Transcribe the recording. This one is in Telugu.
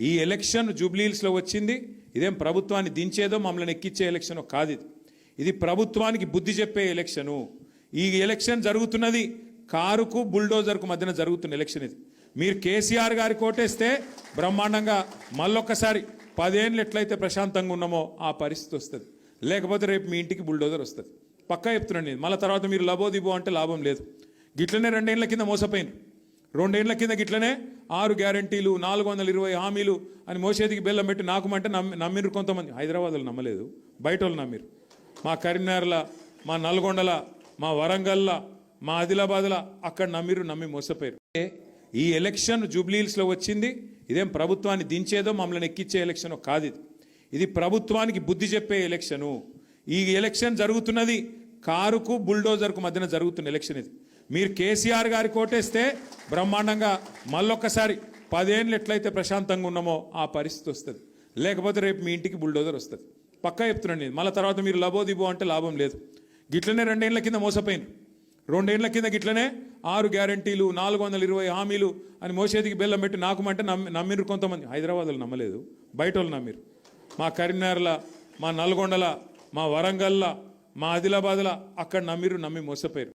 ఈ ఎలక్షన్ జూబ్లీహిల్స్లో వచ్చింది. ఇదేం ప్రభుత్వాన్ని దించేదో మమ్మల్ని ఎక్కించే ఎలక్షన్ కాదు. ఇది ప్రభుత్వానికి బుద్ధి చెప్పే ఎలక్షను. ఈ ఎలక్షన్ జరుగుతున్నది కారుకు బుల్డోజర్కు మధ్యన జరుగుతున్న ఎలక్షన్. ఇది మీరు కేసీఆర్ గారి కోటేస్తే బ్రహ్మాండంగా మళ్ళొక్కసారి 10 ఏళ్ళు ఎట్లయితే ప్రశాంతంగా ఉన్నామో ఆ పరిస్థితి వస్తుంది. లేకపోతే రేపు మీ ఇంటికి బుల్డోజర్ వస్తుంది. పక్కా చెప్తున్నాను నేను. మళ్ళీ తర్వాత మీరు లబోదిబో అంటే లాభం లేదు. గిట్లనే 2 ఏళ్ల కింద మోసపోయినారు. 2 ఏళ్ల కింద గిట్లనే 6 గ్యారంటీలు 420 హామీలు అని మోసేదికి బెల్లం పెట్టి నాకుమంటే నమ్మిరు కొంతమంది. హైదరాబాద్లో నమ్మలేదు, బయట వాళ్ళు నమ్మిరు. మా కరీంనగర్ల, మా నల్గొండల, మా వరంగల్ల, మా ఆదిలాబాద్ల అక్కడ నమ్మి మోసపోయారు. ఈ ఎలక్షన్ జూబ్లీహిల్స్లో వచ్చింది. ఇదేం ప్రభుత్వాన్ని దించేదో మమ్మల్ని ఎక్కించే ఎలక్షన్ కాదు. ఇది ప్రభుత్వానికి బుద్ధి చెప్పే ఎలక్షను. ఈ ఎలక్షన్ జరుగుతున్నది కారుకు బుల్డోజర్కు మధ్యన జరుగుతున్న ఎలక్షన్. ఇది మీరు కేసీఆర్ గారి కోటేస్తే బ్రహ్మాండంగా మళ్ళొక్కసారి 10 ఏళ్ళు ఎట్లయితే ప్రశాంతంగా ఉన్నామో ఆ పరిస్థితి వస్తుంది. లేకపోతే రేపు మీ ఇంటికి బుల్డోజర్ వస్తుంది. పక్కా చెప్తున్నాను నేను. మళ్ళీ తర్వాత మీరు లబోదిబో అంటే లాభం లేదు. గిట్లనే 2 ఏళ్ల కింద మోసపోయినారు. 2 ఏళ్ల కింద గిట్లనే 6 గ్యారంటీలు 420 హామీలు అని మోసేదికి బెల్లం పెట్టి నాకుమంటే నమ్మిరు కొంతమంది. హైదరాబాద్లో నమ్మలేదు, బయట వాళ్ళు నమ్మిరు. మా కరీంనగర్ల, మా నల్గొండల, మా వరంగల్ల, మా ఆదిలాబాద్ల అక్కడ నమ్మి మోసపోయారు.